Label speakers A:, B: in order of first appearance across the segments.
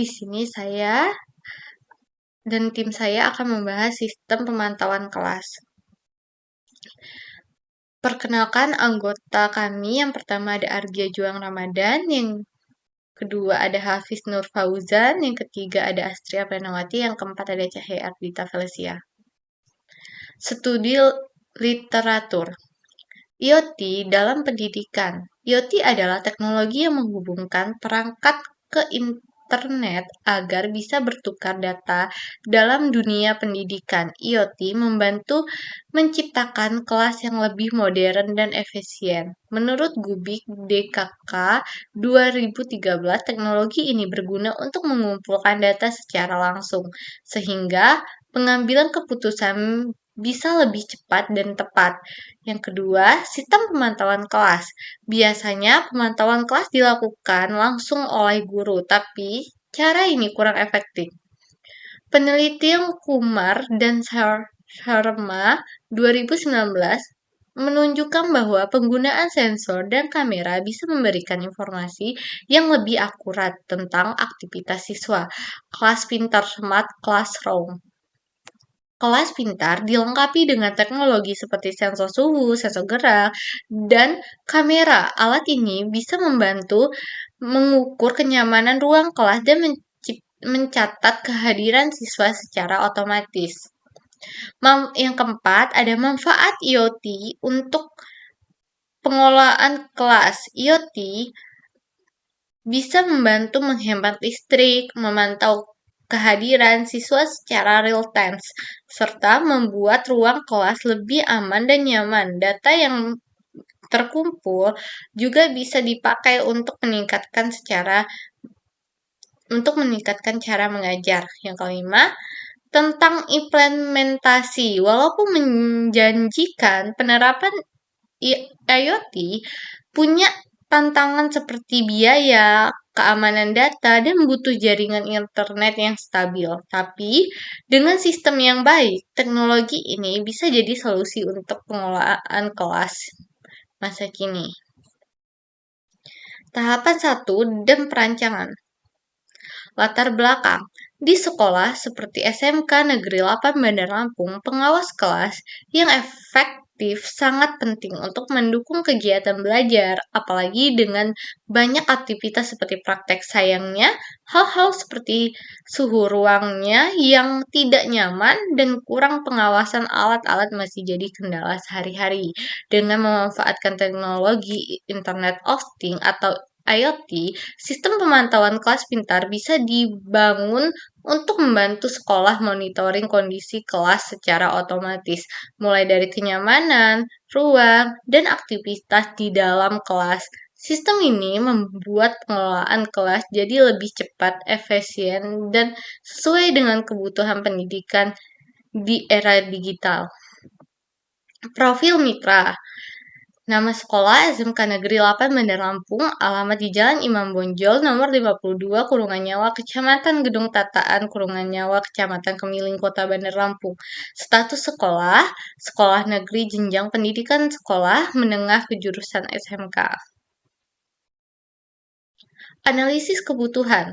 A: Di sini saya dan tim saya akan membahas sistem pemantauan kelas. Perkenalkan anggota kami, yang pertama ada Argia Juang Ramadan, yang kedua ada Hafiz Nur Fauzan, yang ketiga ada Astria Pranawati, yang keempat ada Cahaya Ardita Felicia. Studi literatur. IoT dalam pendidikan. IoT adalah teknologi yang menghubungkan perangkat ke internet agar bisa bertukar data dalam dunia pendidikan. IoT membantu menciptakan kelas yang lebih modern dan efisien. Menurut Gubik DKK 2013, teknologi ini berguna untuk mengumpulkan data secara langsung, sehingga pengambilan keputusan bisa lebih cepat dan tepat. Yang kedua, sistem pemantauan kelas. Biasanya pemantauan kelas dilakukan langsung oleh guru, tapi cara ini kurang efektif. Penelitian Kumar dan Sharma 2019 menunjukkan bahwa penggunaan sensor dan kamera bisa memberikan informasi yang lebih akurat tentang aktivitas siswa. Kelas pintar Smart Classroom. Kelas pintar dilengkapi dengan teknologi seperti sensor suhu, sensor gerak, dan kamera. Alat ini bisa membantu mengukur kenyamanan ruang kelas dan mencatat kehadiran siswa secara otomatis. Yang keempat, ada manfaat IoT untuk pengelolaan kelas. IoT bisa membantu menghemat listrik, memantau kehadiran siswa secara real time, serta membuat ruang kelas lebih aman dan nyaman. Data yang terkumpul juga bisa dipakai untuk meningkatkan cara mengajar. Yang kelima, tentang implementasi. Walaupun menjanjikan, penerapan IoT punya tantangan seperti biaya, keamanan data, dan butuh jaringan internet yang stabil. Tapi, dengan sistem yang baik, teknologi ini bisa jadi solusi untuk pengelolaan kelas masa kini. Tahapan 1 dan perancangan. Latar belakang. Di sekolah seperti SMK Negeri 8 Bandar Lampung, pengawas kelas yang efektif sangat penting untuk mendukung kegiatan belajar, apalagi dengan banyak aktivitas seperti praktek. Sayangnya, hal-hal seperti suhu ruangnya yang tidak nyaman dan kurang pengawasan alat-alat masih jadi kendala sehari-hari. Dengan memanfaatkan teknologi Internet of Things atau IoT, sistem pemantauan kelas pintar bisa dibangun untuk membantu sekolah monitoring kondisi kelas secara otomatis, mulai dari kenyamanan, ruang, dan aktivitas di dalam kelas. Sistem ini membuat pengelolaan kelas jadi lebih cepat, efisien, dan sesuai dengan kebutuhan pendidikan di era digital. Profil mitra. Nama sekolah SMK Negeri 8 Bandar Lampung, alamat di Jalan Imam Bonjol, nomor 52, Kurungan Nyawa, Kecamatan Gedung Tataan, Kurungan Nyawa, Kecamatan Kemiling, Kota Bandar Lampung. Status sekolah, sekolah negeri jenjang pendidikan sekolah menengah kejurusan SMK. Analisis kebutuhan.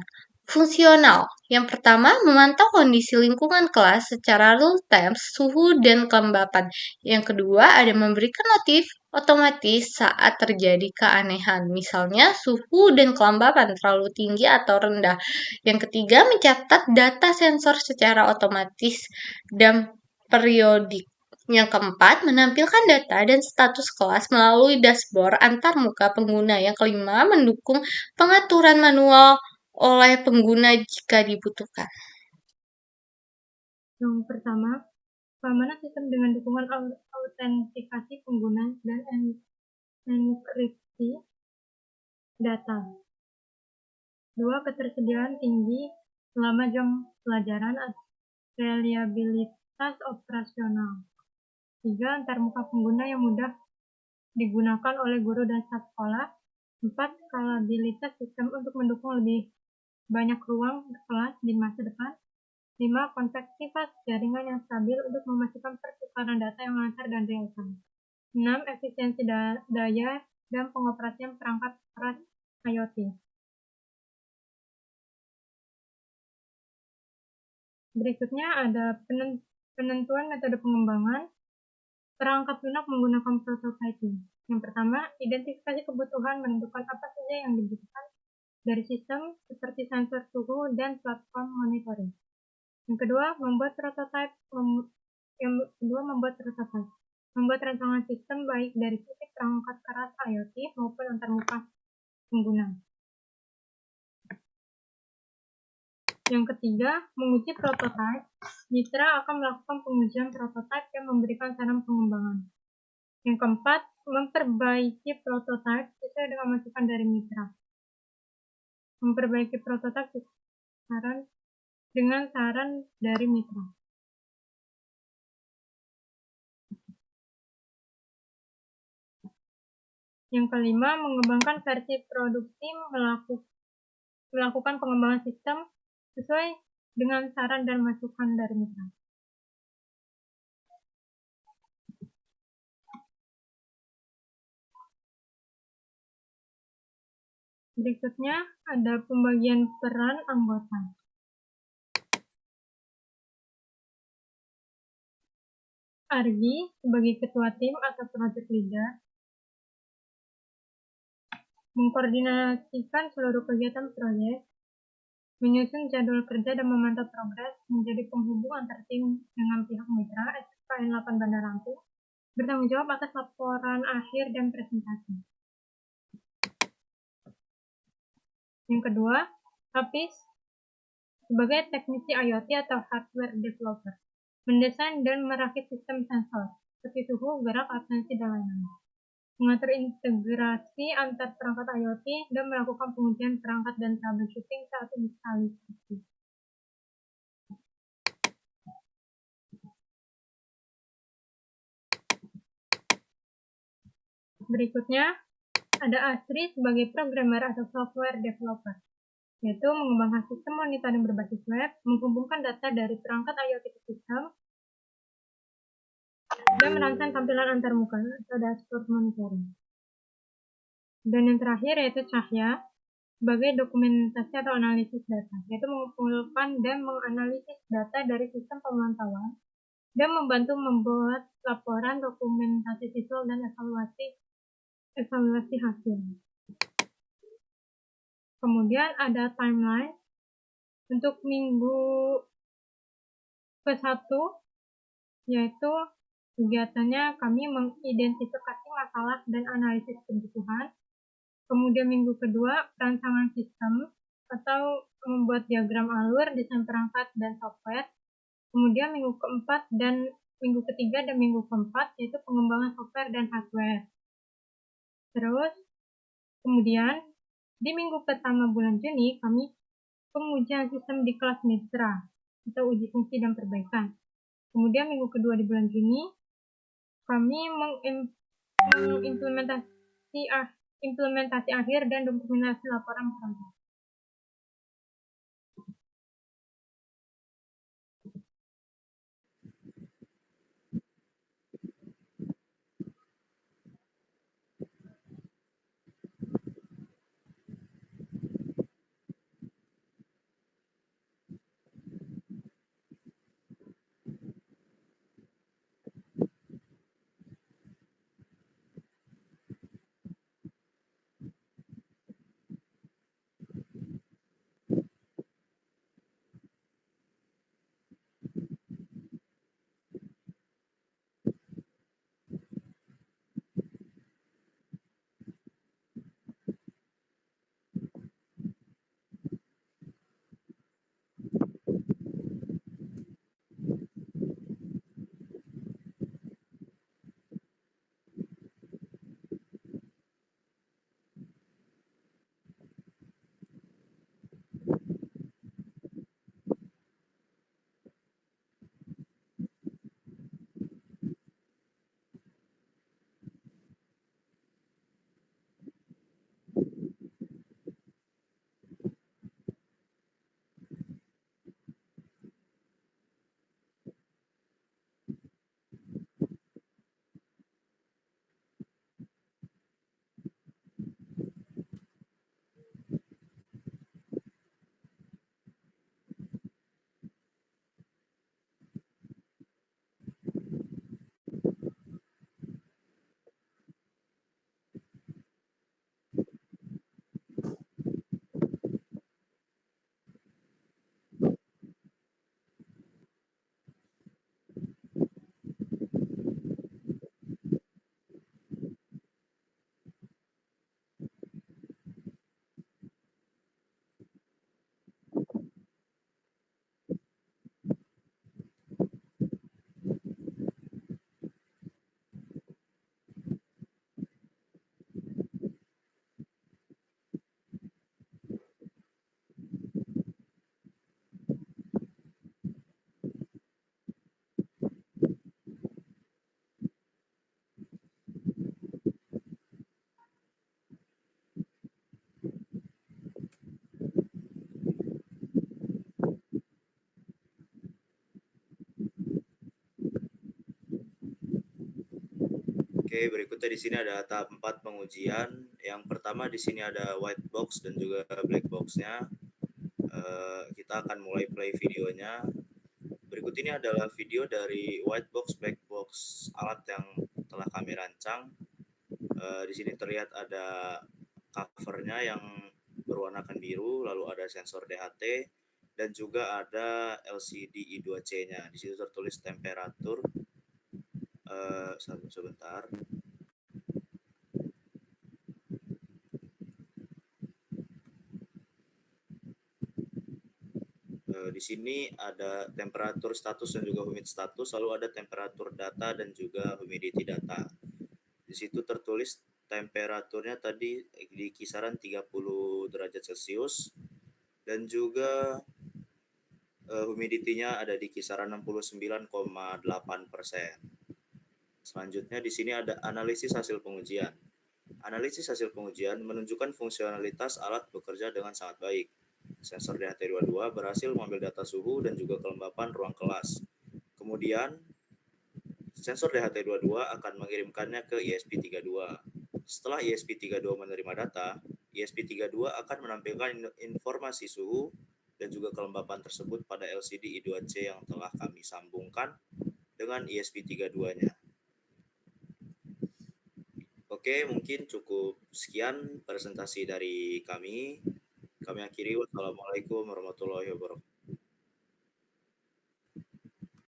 A: Fungsional. Yang pertama, memantau kondisi lingkungan kelas secara real time, suhu dan kelembapan. Yang kedua, ada memberikan notif otomatis saat terjadi keanehan, misalnya suhu dan kelembapan terlalu tinggi atau rendah. Yang ketiga, mencatat data sensor secara otomatis dan periodik. Yang keempat, menampilkan data dan status kelas melalui dashboard antarmuka pengguna. Yang kelima, mendukung pengaturan manual oleh pengguna jika dibutuhkan.
B: Yang pertama, keamanan sistem dengan dukungan autentikasi pengguna dan enkripsi data. 2. Ketersediaan tinggi selama jam pelajaran, reliabilitas operasional. 3. Antarmuka pengguna yang mudah digunakan oleh guru dan staf sekolah. 4. Skalabilitas sistem untuk mendukung lebih banyak ruang kelas di masa depan. 5. Konvektivitas jaringan yang stabil untuk memastikan pertukaran data yang lancar dan real time. 6. Efisiensi daya dan pengoperasian perangkat keras IoT. Berikutnya ada penentuan metode pengembangan perangkat lunak menggunakan prototyping. Yang pertama, identifikasi kebutuhan menentukan apa saja yang dibutuhkan dari sistem seperti sensor suhu dan platform monitoring. Yang kedua, membuat prototipe. Membuat rancangan sistem baik dari sisi perangkat keras IoT maupun antarmuka pengguna. Yang ketiga, menguji prototipe. Mitra akan melakukan pengujian prototipe yang memberikan saran pengembangan. Yang keempat, memperbaiki prototipe sesuai dengan masukan dari mitra. Memperbaiki prototipe dengan saran dari mitra. Yang kelima, mengembangkan versi produksi melakukan pengembangan sistem sesuai dengan saran dan masukan dari mitra. Berikutnya ada pembagian peran anggota. Argi sebagai ketua tim atau project leader mengkoordinasikan seluruh kegiatan proyek, menyusun jadwal kerja dan memantau progres, menjadi penghubung antar tim dengan pihak mitra, SKN 8 Bandar Lampung, bertanggung jawab atas laporan akhir dan presentasi. Yang kedua, Hafiz sebagai teknisi IoT atau hardware developer, mendesain dan merakit sistem sensor seperti suhu, gerak, absensi, dan lain-lain. Mengatur integrasi antar perangkat IoT dan melakukan pengujian perangkat dan troubleshooting saat instalasi. Berikutnya, ada Asri sebagai programmer atau software developer, yaitu mengembangkan sistem monitoring berbasis web, menghubungkan data dari perangkat IoT ke sistem, dan merancang tampilan antarmuka atau dashboard monitoring. Dan yang terakhir yaitu Cahya sebagai dokumentasi atau analisis data, yaitu mengumpulkan dan menganalisis data dari sistem pemantauan dan membantu membuat laporan, dokumentasi visual, dan evaluasi hasil. Kemudian ada timeline untuk minggu ke-1, yaitu kegiatannya kami mengidentifikasi masalah dan analisis kebutuhan. Kemudian minggu kedua, rancangan sistem atau membuat diagram alur, desain perangkat, dan software. Kemudian minggu keempat dan minggu ketiga dan minggu keempat, yaitu pengembangan software dan hardware. Terus, kemudian di minggu pertama bulan Juni, kami pengujian sistem di kelas mitra atau uji fungsi dan perbaikan. Kemudian minggu kedua di bulan Juni, kami mengimplementasi akhir dan dokumentasi laporan proyek.
C: Oke, berikutnya di sini ada tahap 4 pengujian. Yang pertama di sini ada white box dan juga black box-nya. Kita akan mulai play videonya. Berikut ini adalah video dari white box black box alat yang telah kami rancang. Di sini terlihat ada covernya yang berwarnakan biru, lalu ada sensor DHT dan juga ada LCD I2C-nya. Di situ tertulis temperatur. Sebentar. Di sini ada temperatur status dan juga humid status, lalu ada temperatur data dan juga humidity data. Di situ tertulis temperaturnya tadi di kisaran 30 derajat Celcius dan juga humidity-nya ada di kisaran 69,8%. Selanjutnya di sini ada analisis hasil pengujian. Analisis hasil pengujian menunjukkan fungsionalitas alat bekerja dengan sangat baik. Sensor DHT22 berhasil mengambil data suhu dan juga kelembapan ruang kelas. Kemudian, sensor DHT22 akan mengirimkannya ke ESP32. Setelah ESP32 menerima data, ESP32 akan menampilkan informasi suhu dan juga kelembapan tersebut pada LCD I2C yang telah kami sambungkan dengan ESP32-nya. Oke, mungkin cukup sekian presentasi dari kami. Kami akhiri. Wassalamualaikum warahmatullahi wabarakatuh.